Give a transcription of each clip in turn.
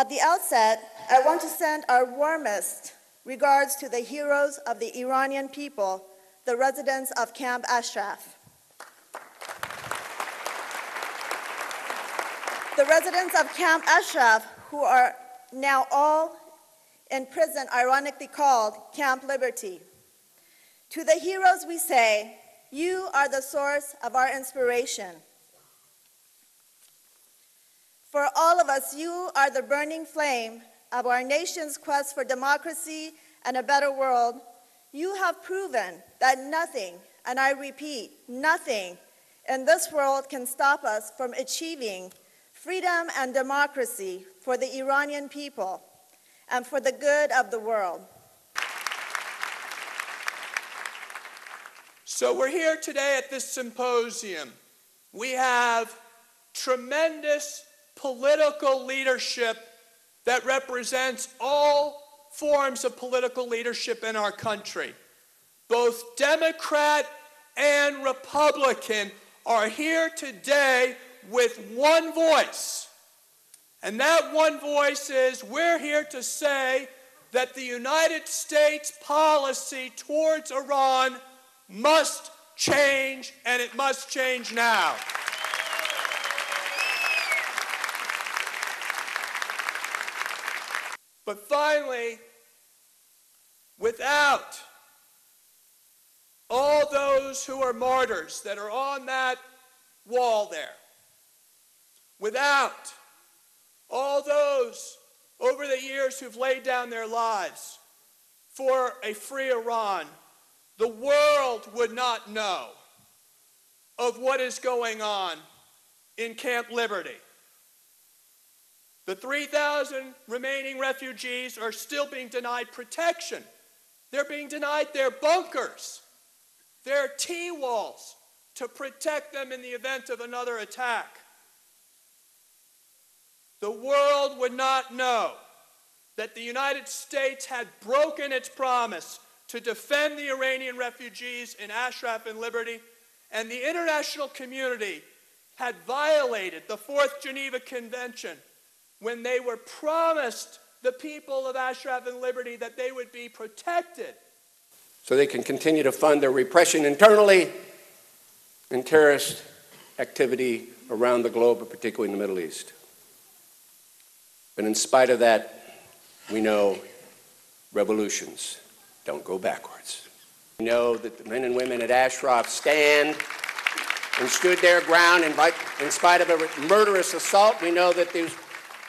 At the outset, I want to send our warmest regards to the heroes of the Iranian people, the residents of Camp Ashraf. The residents of Camp Ashraf, who are now all in prison, ironically called Camp Liberty. To the heroes we say, you are the source of our inspiration. For all of us, you are the burning flame of our nation's quest for democracy and a better world. You have proven that nothing, and I repeat, nothing in this world can stop us from achieving freedom and democracy for the Iranian people and for the good of the world. So we're here today at this symposium. We have tremendous political leadership that represents all forms of political leadership in our country. Both Democrat and Republican are here today with one voice. And that one voice is, we're here to say that the United States policy towards Iran must change, and it must change now. But finally, without all those who are martyrs that are on that wall there, without all those over the years who've laid down their lives for a free Iran, the world would not know of what is going on in Camp Liberty. The 3,000 remaining refugees are still being denied protection. They're being denied their bunkers, their T-walls to protect them in the event of another attack. The world would not know that the United States had broken its promise to defend the Iranian refugees in Ashraf and Liberty, and the international community had violated the Fourth Geneva Convention when they were promised, the people of Ashraf and Liberty, that they would be protected. So they can continue to fund their repression internally and terrorist activity around the globe, but particularly in the Middle East. But in spite of that, we know revolutions don't go backwards. We know that the men and women at Ashraf stand and stood their ground in spite of a murderous assault. We know that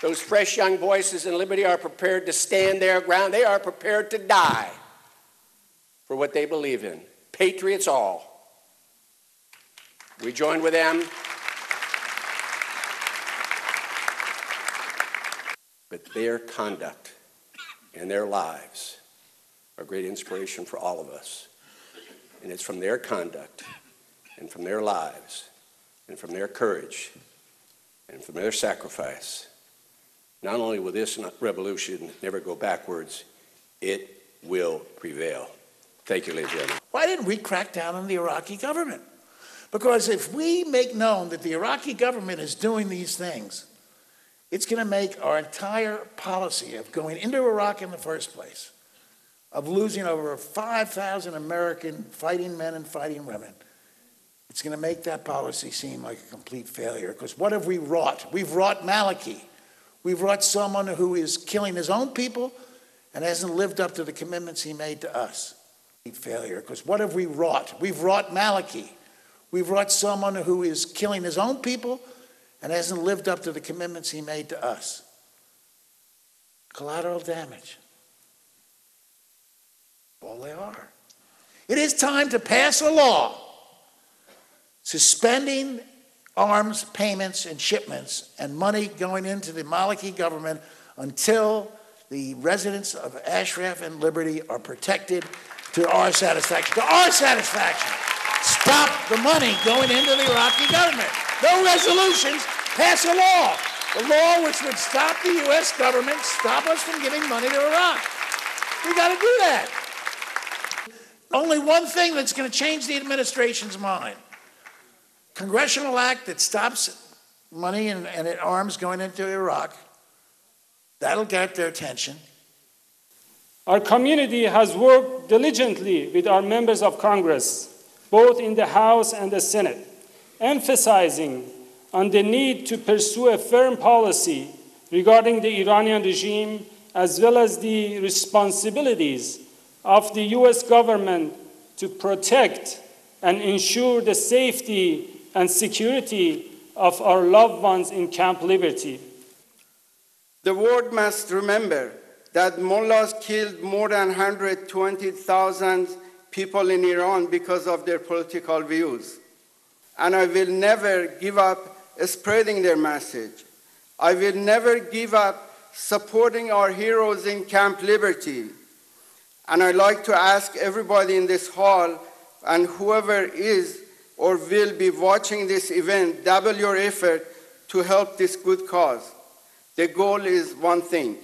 those fresh young voices in Liberty are prepared to stand their ground. They are prepared to die for what they believe in. Patriots all. We join with them. But their conduct and their lives are great inspiration for all of us. And it's from their conduct and from their lives and from their courage and from their sacrifice. Not only will this revolution never go backwards, it will prevail. Thank you, ladies and gentlemen. Why didn't we crack down on the Iraqi government? Because if we make known that the Iraqi government is doing these things, it's going to make our entire policy of going into Iraq in the first place, of losing over 5,000 American fighting men and fighting women, it's going to make that policy seem like a complete failure. Because what have we wrought? We've wrought Maliki. We've wrought someone who is killing his own people and hasn't lived up to the commitments he made to us. Failure. Because what have we wrought? We've wrought Maliki. We've wrought someone who is killing his own people and hasn't lived up to the commitments he made to us. Collateral damage. All they are. It is time to pass a law suspending arms payments and shipments and money going into the Maliki government until the residents of Ashraf and Liberty are protected to our satisfaction. To our satisfaction. Stop the money going into the Iraqi government. No resolutions. Pass a law. A law which would stop the U.S. government, stop us from giving money to Iraq. We got to do that. Only one thing that's going to change the administration's mind. Congressional act that stops money and arms going into Iraq That'll get their attention. Our community has worked diligently with our members of Congress, both in the House and the Senate, emphasizing on the need to pursue a firm policy regarding the Iranian regime, as well as the responsibilities of the U.S. government to protect and ensure the safety and security of our loved ones in Camp Liberty. The world must remember that mullahs killed more than 120,000 people in Iran because of their political views. And I will never give up spreading their message. I will never give up supporting our heroes in Camp Liberty. And I'd like to ask everybody in this hall and whoever is or will be watching this event, double your effort to help this good cause. The goal is one thing.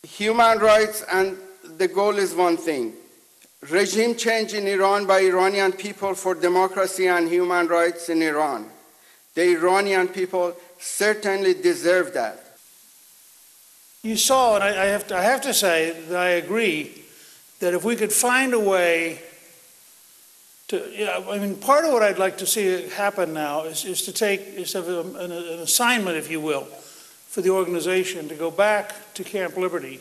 Human rights, and the goal is one thing. Regime change in Iran by Iranian people for democracy and human rights in Iran. The Iranian people certainly deserve that. You saw, and I have to say that I agree, that if we could find a way to, part of what I'd like to see happen now is to have an assignment, if you will, for the organization to go back to Camp Liberty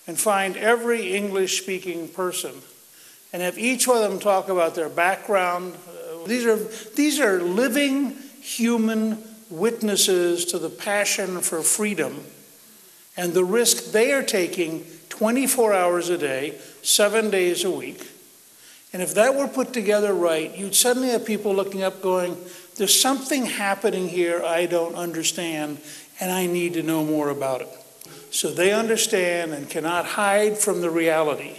and find every English-speaking person and have each one of them talk about their background. These are living human witnesses to the passion for freedom and the risk they are taking 24 hours a day, 7 days a week. And if that were put together right, you'd suddenly have people looking up going, there's something happening here I don't understand, and I need to know more about it. So they understand and cannot hide from the reality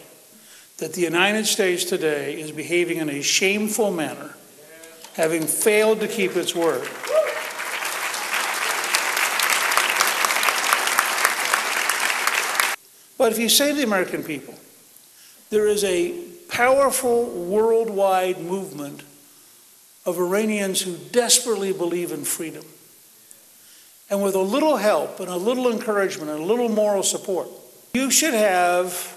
that the United States today is behaving in a shameful manner, having failed to keep its word. But if you say to the American people, there is a powerful worldwide movement of Iranians who desperately believe in freedom. And with a little help and a little encouragement and a little moral support, you should have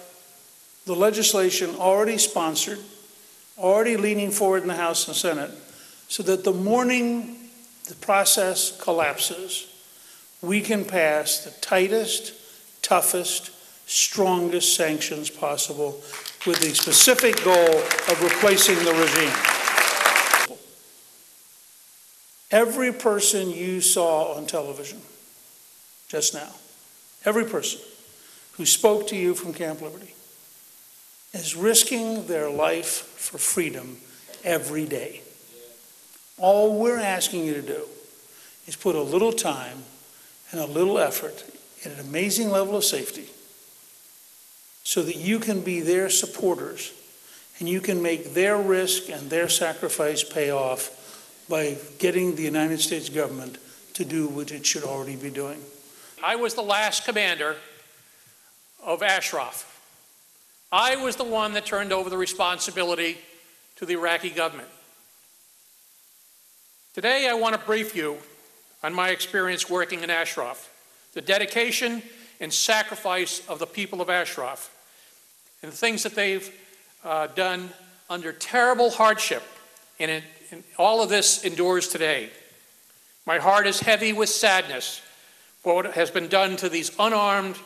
the legislation already sponsored, already leaning forward in the House and Senate, so that the morning the process collapses, we can pass the tightest, toughest, strongest sanctions possible with the specific goal of replacing the regime. Every person you saw on television just now, every person who spoke to you from Camp Liberty is risking their life for freedom every day. All we're asking you to do is put a little time and a little effort in an amazing level of safety so that you can be their supporters and you can make their risk and their sacrifice pay off by getting the United States government to do what it should already be doing. I was the last commander of Ashraf. I was the one that turned over the responsibility to the Iraqi government. Today, I want to brief you on my experience working in Ashraf, the dedication and sacrifice of the people of Ashraf, and the things that they've done under terrible hardship, and all of this endures today. My heart is heavy with sadness for what has been done to these unarmed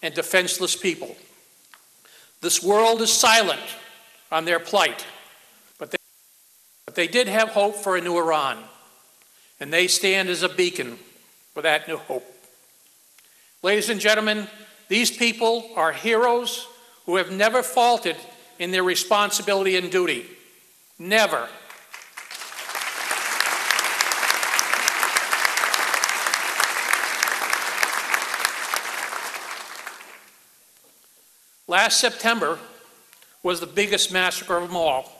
and defenseless people. This world is silent on their plight, but they did have hope for a new Iran, and they stand as a beacon for that new hope. Ladies and gentlemen, these people are heroes who have never faltered in their responsibility and duty. Never. Last September was the biggest massacre of them all,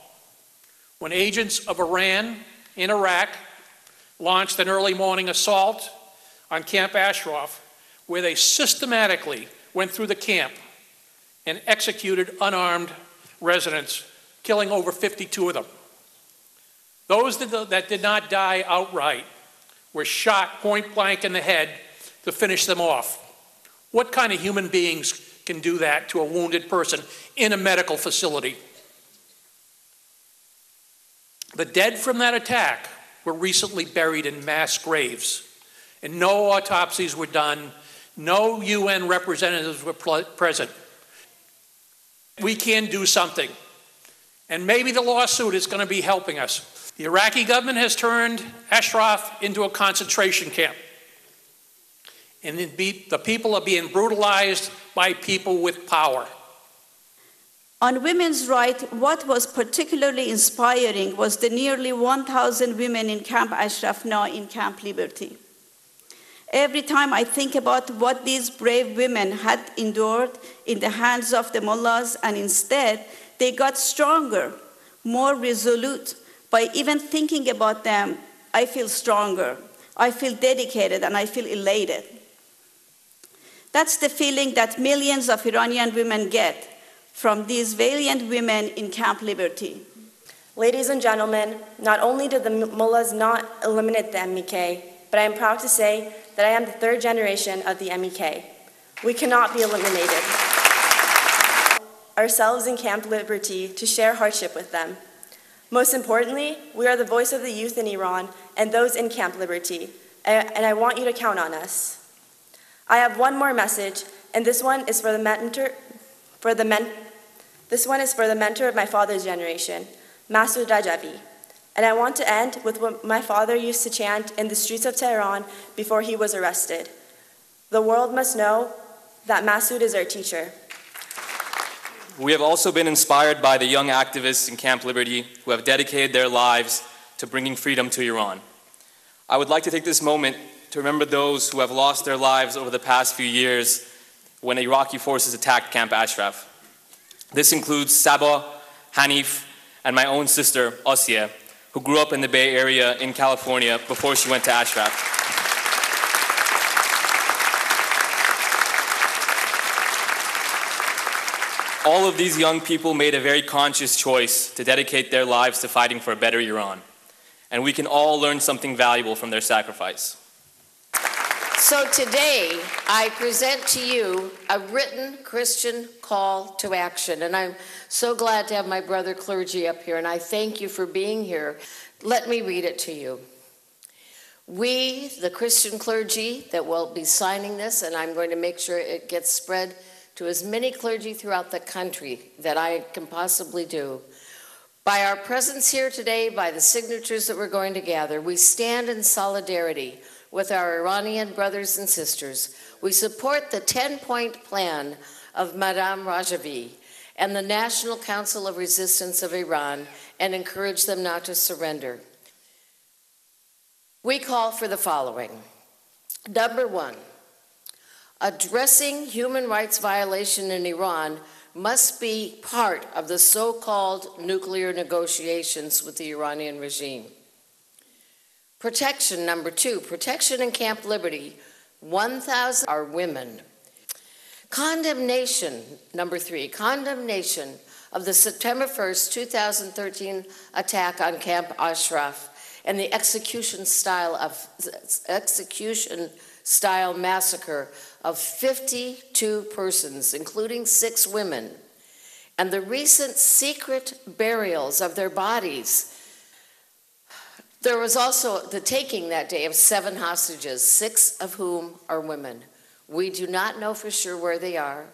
when agents of Iran in Iraq launched an early morning assault on Camp Ashraf, where they systematically went through the camp and executed unarmed residents, killing over 52 of them. Those that did not die outright were shot point blank in the head to finish them off. What kind of human beings can do that to a wounded person in a medical facility? The dead from that attack were recently buried in mass graves, and no autopsies were done, no UN representatives were present. We can do something, and maybe the lawsuit is going to be helping us. The Iraqi government has turned Ashraf into a concentration camp, and the people are being brutalized by people with power. On women's rights, what was particularly inspiring was the nearly 1,000 women in Camp Ashraf, now in Camp Liberty. Every time I think about what these brave women had endured in the hands of the mullahs, and instead they got stronger, more resolute. By even thinking about them, I feel stronger, I feel dedicated, and I feel elated. That's the feeling that millions of Iranian women get from these valiant women in Camp Liberty. Ladies and gentlemen, not only did the mullahs not eliminate the MEK, but I am proud to say that I am the third generation of the MEK. We cannot be eliminated. Ourselves in Camp Liberty to share hardship with them. Most importantly, we are the voice of the youth in Iran and those in Camp Liberty, and I want you to count on us. I have one more message, and this one is for the mentor of my father's generation, Masoud Rajavi. And I want to end with what my father used to chant in the streets of Tehran before he was arrested. The world must know that Masoud is our teacher. We have also been inspired by the young activists in Camp Liberty who have dedicated their lives to bringing freedom to Iran. I would like to take this moment to remember those who have lost their lives over the past few years when Iraqi forces attacked Camp Ashraf. This includes Sabah, Hanif, and my own sister, Ossia, who grew up in the Bay Area in California before she went to Ashraf. All of these young people made a very conscious choice to dedicate their lives to fighting for a better Iran, and we can all learn something valuable from their sacrifice. So today, I present to you a written Christian call to action, and I'm so glad to have my brother clergy up here, and I thank you for being here. Let me read it to you. We, the Christian clergy that will be signing this, and I'm going to make sure it gets spread to as many clergy throughout the country that I can possibly do. By our presence here today, by the signatures that we're going to gather, we stand in solidarity with our Iranian brothers and sisters. We support the 10-point plan of Madame Rajavi and the National Council of Resistance of Iran and encourage them not to surrender. We call for the following. Number one, addressing human rights violation in Iran must be part of the so-called nuclear negotiations with the Iranian regime. Protection, number two, protection in Camp Liberty, 1,000 are women. Condemnation, number three, condemnation of the September 1st, 2013 attack on Camp Ashraf and the execution-style massacre of 52 persons, including 6 women, and the recent secret burials of their bodies. There was also the taking that day of 7 hostages, 6 of whom are women. We do not know for sure where they are.